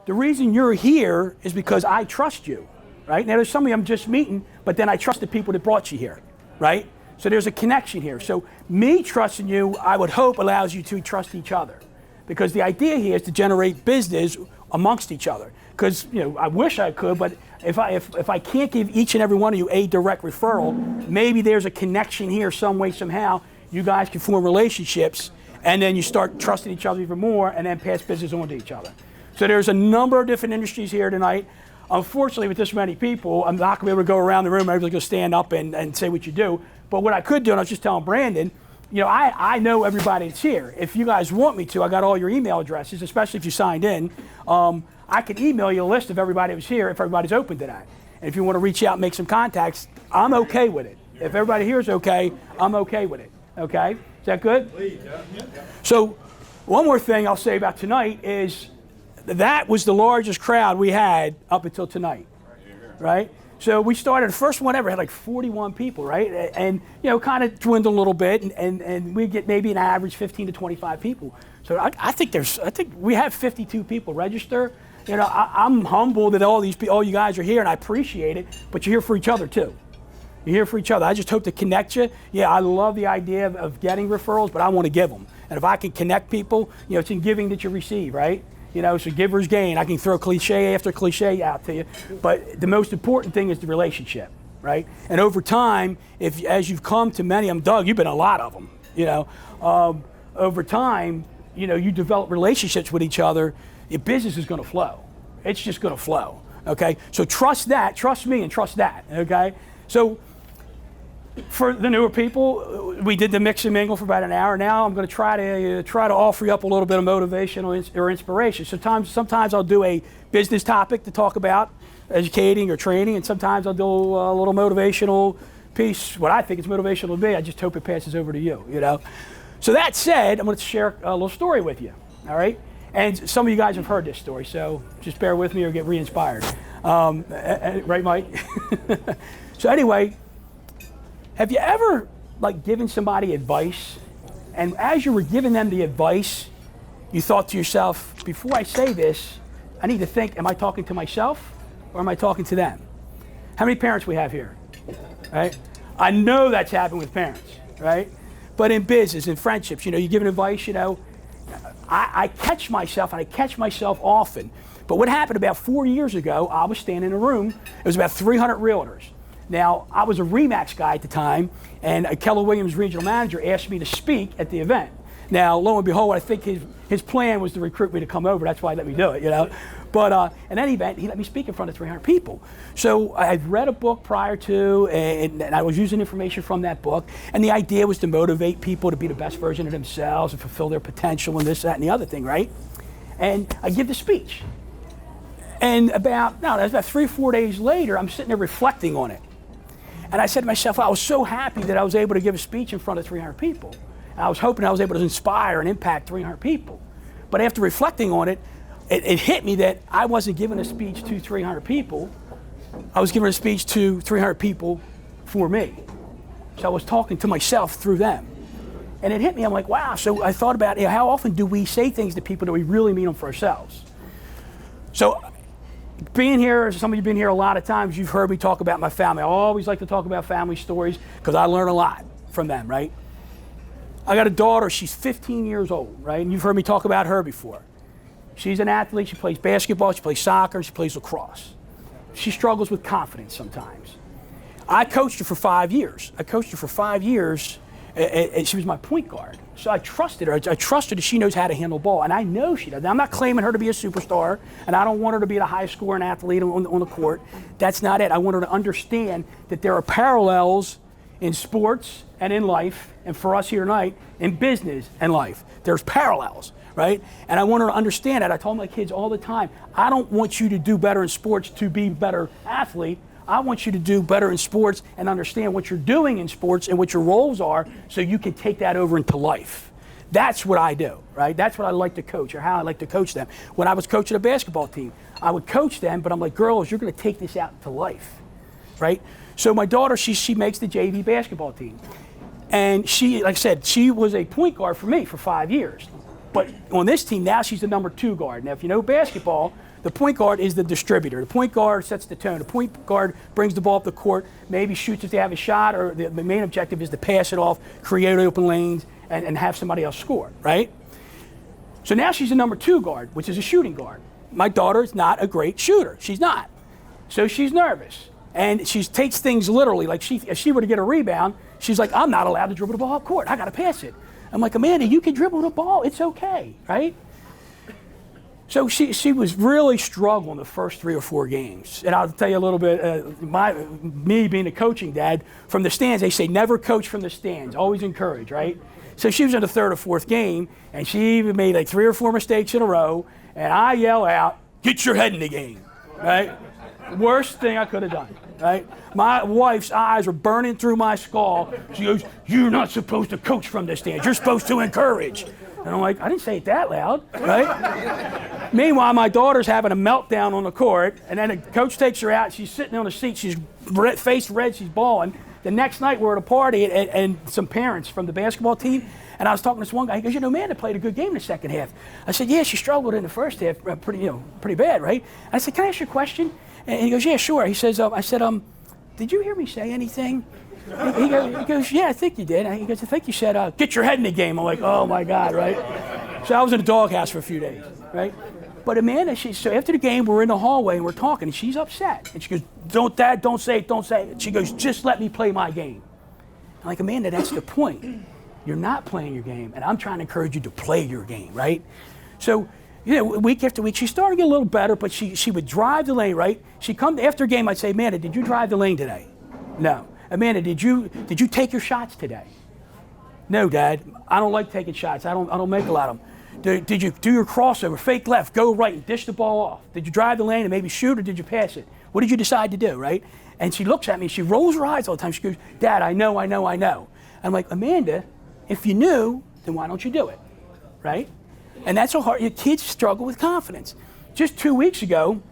The reason you're here is because I trust you, right? Now there's some of you I'm just meeting, but then I trust the people that brought you here, right? So there's a connection here. So me trusting you, I would hope, allows you to trust each other, because the idea here is to generate business amongst each other. Because I wish I could, but if I can't give each and every one of you a direct referral, maybe there's a connection here some way, somehow. You guys can form relationships, and then you start trusting each other even more, and then pass business on to each other. So there's a number of different industries here tonight. Unfortunately, with this many people, I'm not going to be able to go around the room. Everybody's going to stand up and say what you do. But what I could do, and I was just telling Brandon, I know everybody that's here. If you guys want me to, I got all your email addresses, especially if you signed in. I can email you a list of everybody that was here if everybody's open to that. And if you want to reach out and make some contacts, I'm okay with it. If everybody here is okay, I'm okay with it. Okay? Is that good? Please, yeah. So one more thing I'll say about tonight is that was the largest crowd we had up until tonight, right? So we started, the first one ever had like 41 people, right? And kind of dwindled a little bit, and we get maybe an average 15 to 25 people. So I think we have 52 people register. I'm humbled that all you guys are here, and I appreciate it, but you're here for each other too. You're here for each other. I just hope to connect you. Yeah, I love the idea of getting referrals, but I want to give them. And if I can connect people, it's in giving that you receive, right? So givers gain. I can throw cliche after cliche out to you, but the most important thing is the relationship, right? And over time, as you've come to many of them, Doug, you've been a lot of them, over time, you develop relationships with each other, your business is going to flow. It's just going to flow, okay? So trust that, trust me, and trust that, okay? So for the newer people, we did the mix and mingle for about an hour. Now I'm going to try to offer you up a little bit of motivation or inspiration. Sometimes I'll do a business topic to talk about, educating or training, and sometimes I'll do a little motivational piece. What I think is motivational to me, I just hope it passes over to you. So that said, I'm going to share a little story with you. All right, and some of you guys have heard this story, so just bear with me or get re-inspired. Right, Mike? So anyway. Have you ever given somebody advice, and as you were giving them the advice, you thought to yourself, before I say this, I need to think, am I talking to myself or am I talking to them? How many parents we have here, right? I know that's happened with parents, right? But in business, in friendships, you give an advice, I catch myself, and I catch myself often. But what happened about 4 years ago, I was standing in a room, it was about 300 realtors. Now, I was a RE/MAX guy at the time, and Keller Williams regional manager asked me to speak at the event. Now, lo and behold, I think his plan was to recruit me to come over. That's why he let me do it, But in any event, he let me speak in front of 300 people. So I had read a book prior to, and I was using information from that book, and the idea was to motivate people to be the best version of themselves and fulfill their potential and this, that, and the other thing, right? And I give the speech. And about 3 or 4 days later, I'm sitting there reflecting on it. And I said to myself, I was so happy that I was able to give a speech in front of 300 people. And I was hoping I was able to inspire and impact 300 people. But after reflecting on it, it hit me that I wasn't giving a speech to 300 people. I was giving a speech to 300 people for me. So I was talking to myself through them. And it hit me, I'm like, wow. So I thought about how often do we say things to people that we really mean them for ourselves? So being here, some of you have been here a lot of times, you've heard me talk about my family. I always like to talk about family stories because I learn a lot from them, right? I got a daughter, she's 15 years old, right? And you've heard me talk about her before. She's an athlete, she plays basketball, she plays soccer, she plays lacrosse. She struggles with confidence sometimes. I coached her for 5 years. And she was my point guard. So I trusted her. I trusted that she knows how to handle ball, and I know she does. Now, I'm not claiming her to be a superstar, and I don't want her to be the highest scoring athlete on the court. That's not it. I want her to understand that there are parallels in sports and in life, and for us here tonight, in business and life. There's parallels, right? And I want her to understand that. I told my kids all the time, I don't want you to do better in sports to be a better athlete. I want you to do better in sports and understand what you're doing in sports and what your roles are so you can take that over into life. That's what I do, right? That's what I like to coach, or how I like to coach them. When I was coaching a basketball team, I would coach them, but I'm like, girls, you're going to take this out into life, right? So my daughter, she makes the JV basketball team. And she, like I said, she was a point guard for me for 5 years. But on this team, now she's the number 2 guard. Now, if you know basketball, The point guard is the distributor. The point guard sets the tone. The point guard brings the ball up the court, maybe shoots if they have a shot, or the main objective is to pass it off, create open lanes, and have somebody else score, right? So now she's a number 2 guard, which is a shooting guard. My daughter is not a great shooter. She's not. So she's nervous. And she takes things literally. Like if she were to get a rebound, she's like, I'm not allowed to dribble the ball up court. I got to pass it. I'm like, Amanda, you can dribble the ball. It's okay, right? So she was really struggling the first 3 or 4 games. And I'll tell you a little bit, me being a coaching dad, from the stands, they say never coach from the stands, always encourage, right? So she was in the 3rd or 4th game, and she made like 3 or 4 mistakes in a row, and I yell out, get your head in the game, right? Worst thing I could have done, right? My wife's eyes were burning through my skull. She goes, you're not supposed to coach from the stands. You're supposed to encourage. And I'm like, I didn't say it that loud, right? Meanwhile, my daughter's having a meltdown on the court, and then the coach takes her out. She's sitting on the seat. She's face red. She's bawling. The next night, we're at a party, and some parents from the basketball team, and I was talking to this one guy. He goes, Amanda played a good game in the second half. I said, yeah, she struggled in the first half, pretty bad, right? I said, can I ask you a question? And he goes, yeah, sure. He says, I said, did you hear me say anything? He goes, yeah, I think you did. He goes, I think you said, get your head in the game. I'm like, oh my God, right? So I was in the doghouse for a few days, right? But Amanda, so after the game, we're in the hallway and we're talking, and she's upset. And she goes, Dad, don't say it. She goes, just let me play my game. I'm like, Amanda, that's the point. You're not playing your game, and I'm trying to encourage you to play your game, right? So, week after week, she started to get a little better, but she would drive the lane, right? She'd come after a game, I'd say, Amanda, did you drive the lane today? No. Amanda, did you take your shots today? No, Dad. I don't like taking shots. I don't make a lot of them. Did you do your crossover, fake left, go right, and dish the ball off? Did you drive the lane and maybe shoot, or did you pass it? What did you decide to do, right? And she looks at me, she rolls her eyes all the time. She goes, Dad, I know. I'm like, Amanda, if you knew, then why don't you do it, right? And that's so hard. Your kids struggle with confidence. Just 2 weeks ago,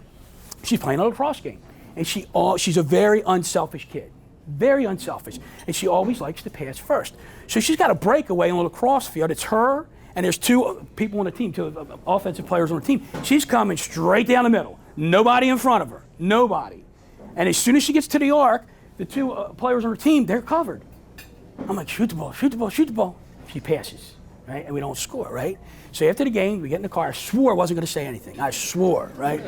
she's playing a lacrosse game, and she's a very unselfish kid. Very unselfish, and she always likes to pass first. So she's got a breakaway on the lacrosse field. It's her, and there's 2 people on the team, 2 offensive players on the team. She's coming straight down the middle. Nobody in front of her. Nobody. And as soon as she gets to the arc, the 2 players on her team, they're covered. I'm like, shoot the ball, shoot the ball, shoot the ball. She passes, right? And we don't score, right? So after the game, we get in the car. I swore I wasn't going to say anything. I swore, right?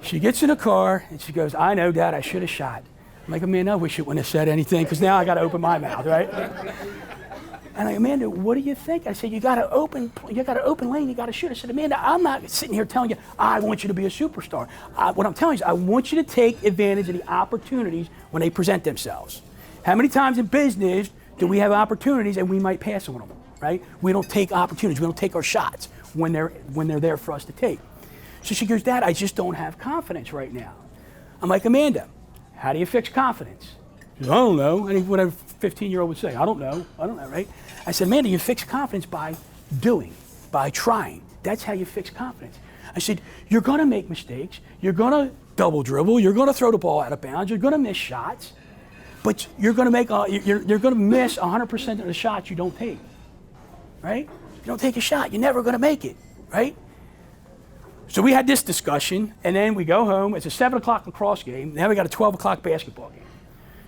She gets in the car, and she goes, I know, Dad, I should have shot. I'm like, Amanda, I wish you wouldn't have said anything, because now I got to open my mouth, right? And I'm like, Amanda, what do you think? I said, you got to open lane, you got to shoot. I said, Amanda, I'm not sitting here telling you, I want you to be a superstar. What I'm telling you is I want you to take advantage of the opportunities when they present themselves. How many times in business do we have opportunities and we might pass on them, right? We don't take opportunities, we don't take our shots when they're there for us to take. So she goes, Dad, I just don't have confidence right now. I'm like, Amanda, how do you fix confidence? She goes, I don't know. And what a 15-year-old would say, I don't know, right? I said, Amanda, you fix confidence by doing, by trying. That's how you fix confidence. I said, you're going to make mistakes. You're going to double dribble. You're going to throw the ball out of bounds. You're going to miss shots. But you're going to miss 100% of the shots you don't take, right? You don't take a shot, you're never going to make it, right? So we had this discussion, and then we go home. It's a 7 o'clock lacrosse game. Now we got a 12 o'clock basketball game.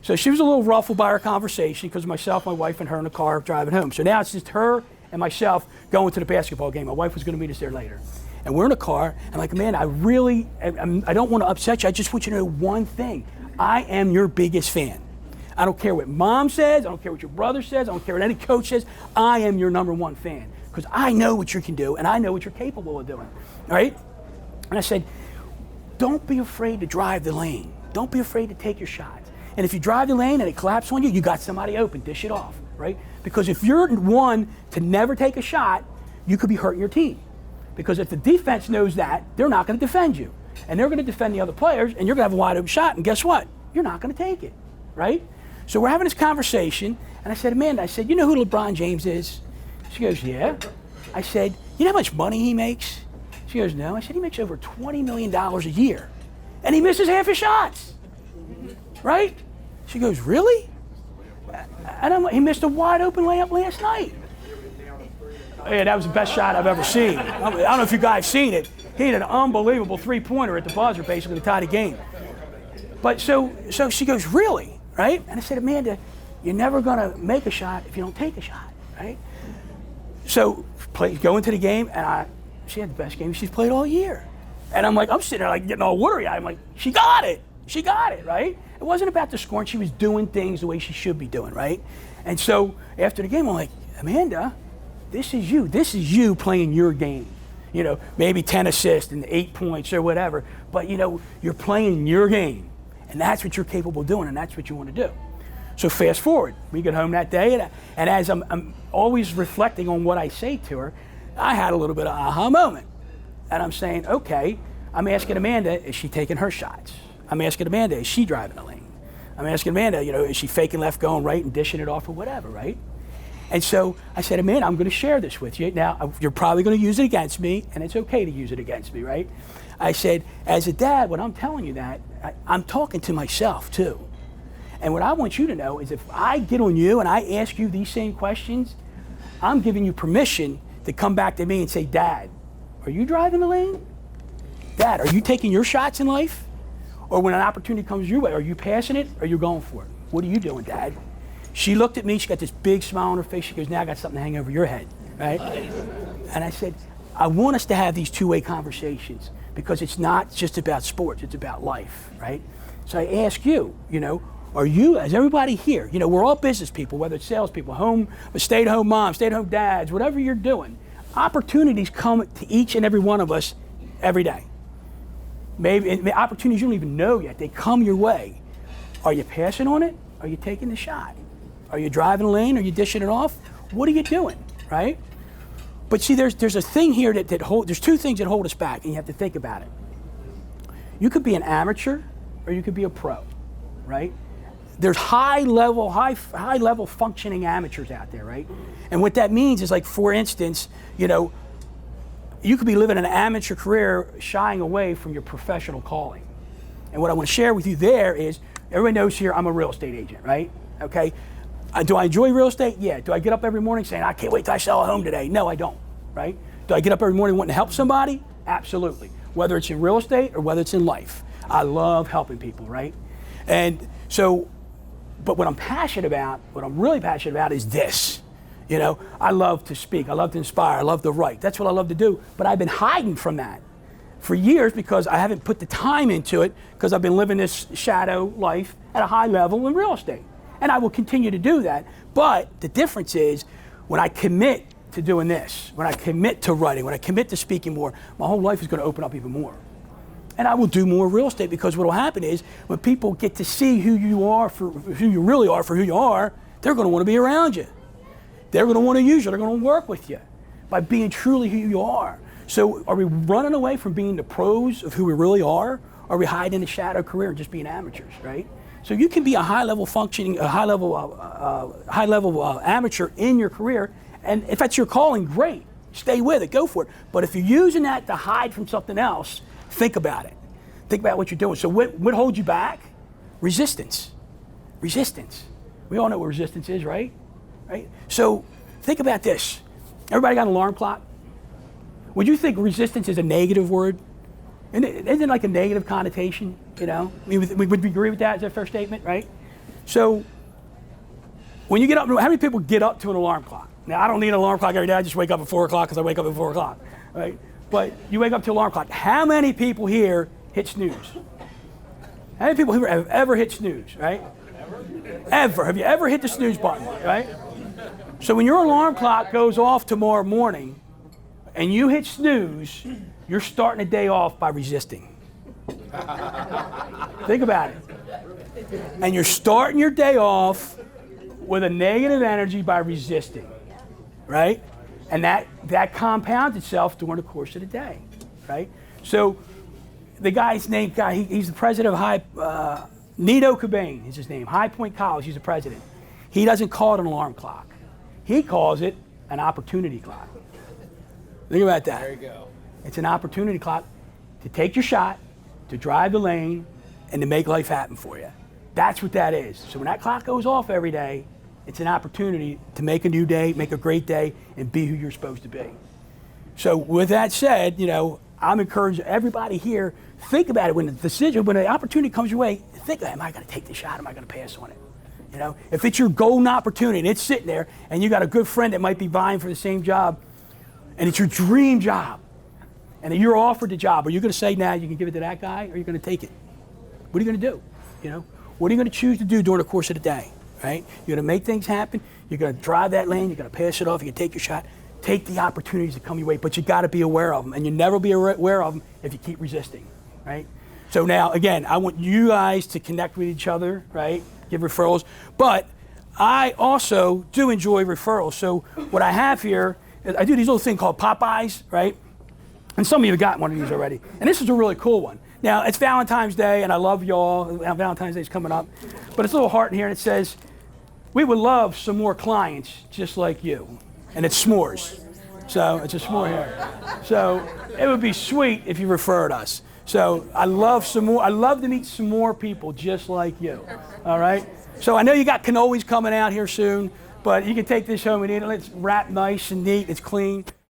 So she was a little ruffled by our conversation because myself, my wife, and her in the car driving home. So now it's just her and myself going to the basketball game. My wife was going to meet us there later. And we're in the car, and I'm like, man, I don't want to upset you. I just want you to know one thing. I am your biggest fan. I don't care what Mom says. I don't care what your brother says. I don't care what any coach says. I am your #1 fan because I know what you can do, and I know what you're capable of doing, all right? And I said, don't be afraid to drive the lane. Don't be afraid to take your shots. And if you drive the lane and it collapses on you, you got somebody open, dish it off, right? Because if you're one to never take a shot, you could be hurting your team. Because if the defense knows that, they're not going to defend you. And they're going to defend the other players, and you're going to have a wide open shot, and guess what? You're not going to take it, right? So we're having this conversation, and I said, Amanda, you know who LeBron James is? She goes, yeah. I said, you know how much money he makes? She goes, no. I said, he makes over $20 million a year, and he misses half his shots, right? She goes, really? And he missed a wide open layup last night. Yeah, that was the best shot I've ever seen. I don't know if you guys seen it. He had an unbelievable three-pointer at the buzzer, basically to tie the game. But so she goes, really, right? And I said, Amanda, you're never gonna make a shot if you don't take a shot, right? So go into the game, and she had the best game she's played all year. And I'm sitting there like getting all watery eyed. I'm like, she got it, right? It wasn't about the scoring. She was doing things the way she should be doing, right? And so after the game, I'm like, Amanda, this is you playing your game. You know, maybe 10 assists and 8 points or whatever, but you know, you're playing your game, and that's what you're capable of doing, and that's what you want to do. So fast forward, we get home that day, and as I'm always reflecting on what I say to her, I had a little bit of aha moment. And I'm saying, okay, I'm asking Amanda, is she taking her shots? I'm asking Amanda, is she driving the lane? I'm asking Amanda, you know, is she faking left, going right, and dishing it off or whatever, right? And so I said, Amanda, I'm going to share this with you. Now, you're probably going to use it against me, and it's okay to use it against me, right? I said, as a dad, when I'm telling you that, I'm talking to myself too. And what I want you to know is if I get on you and I ask you these same questions, I'm giving you permission to come back to me and say, Dad, are you driving the lane? Dad, are you taking your shots in life? Or when an opportunity comes your way, are you passing it or are you going for it? What are you doing, Dad? She looked at me, she got this big smile on her face. She goes, now I got something to hang over your head, right? And I said, I want us to have these two-way conversations because it's not just about sports, it's about life, right? So I ask you, you know, are you, as everybody here, you know, we're all business people, whether it's salespeople, stay-at-home moms, stay-at-home dads, whatever you're doing, opportunities come to each and every one of us every day. Maybe opportunities you don't even know yet, they come your way. Are you passing on it? Are you taking the shot? Are you driving the lane? Are you dishing it off? What are you doing, right? But see, there's a thing here there's two things that hold us back, and you have to think about it. You could be an amateur, or you could be a pro, right? There's high level functioning amateurs out there, right? And what that means is, like, for instance, you know, you could be living an amateur career shying away from your professional calling. And what I want to share with you there is, everybody knows here I'm a real estate agent, right? Okay. Do I enjoy real estate? Yeah. Do I get up every morning saying, I can't wait till I sell a home today? No, I don't, right? Do I get up every morning wanting to help somebody? Absolutely. Whether it's in real estate or whether it's in life. I love helping people, right? And so, but what I'm really passionate about is this. You know, I love to speak, I love to inspire, I love to write. That's what I love to do. But I've been hiding from that for years because I haven't put the time into it because I've been living this shadow life at a high level in real estate. And I will continue to do that. But the difference is when I commit to doing this, when I commit to writing, when I commit to speaking more, my whole life is going to open up even more. And I will do more real estate because what will happen is when people get to see who you are for who you really are for who you are, they're going to want to be around you. They're going to want to use you. They're going to work with you by being truly who you are. So are we running away from being the pros of who we really are? Or are we hiding in the shadow career and just being amateurs, right? So you can be a high-level functioning, a high-level amateur in your career, and if that's your calling, great. Stay with it, go for it. But if you're using that to hide from something else, think about it. Think about what you're doing. So what holds you back? Resistance. Resistance. We all know what resistance is, right? Right? So think about this. Everybody got an alarm clock? Would you think resistance is a negative word? Isn't it like a negative connotation, you know? I mean, would we agree with that as a fair statement, right? So when you get up, how many people get up to an alarm clock? Now, I don't need an alarm clock every day. I just wake up at 4 o'clock because I wake up at 4 o'clock, right? But you wake up to an alarm clock. How many people here hit snooze? How many people here have ever hit snooze, right? Ever. Have you ever hit the snooze button, right? So when your alarm clock goes off tomorrow morning and you hit snooze, you're starting a day off by resisting. Think about it. And you're starting your day off with a negative energy by resisting, right? And that compounds itself during the course of the day, right? So the guy's name, he's the president of Nido Qubein is his name, High Point College, he's the president. He doesn't call it an alarm clock. He calls it an opportunity clock. Think about that. There you go. It's an opportunity clock to take your shot, to drive the lane, and to make life happen for you. That's what that is. So when that clock goes off every day, it's an opportunity to make a new day, make a great day, and be who you're supposed to be. So with that said, you know, I'm encouraging everybody here, think about it when the opportunity comes your way, think, am I going to take the shot? Am I going to pass on it? You know, if it's your golden opportunity and it's sitting there and you got a good friend that might be vying for the same job and it's your dream job and you're offered the job, are you going to say, nah, you can give it to that guy, or are you going to take it? What are you going to do? You know, what are you going to choose to do during the course of the day, right? You're going to make things happen. You're going to drive that lane. You're going to pass it off. You can take your shot. Take the opportunities that come your way, but you got to be aware of them, and you'll never be aware of them if you keep resisting, right? So now, again, I want you guys to connect with each other, right? Give referrals, but I also do enjoy referrals. So what I have here, I do these little thing called Popeyes, right? And some of you have gotten one of these already, and this is a really cool one. Now, it's Valentine's Day, and I love y'all. Valentine's Day is coming up, but it's a little heart in here, and it says, we would love some more clients just like you. And it's s'mores. So it's a s'more here. So it would be sweet if you referred us. So I love to meet some more people just like you. All right? So I know you got cannolis coming out here soon, but you can take this home and eat it. It's wrapped nice and neat. It's clean.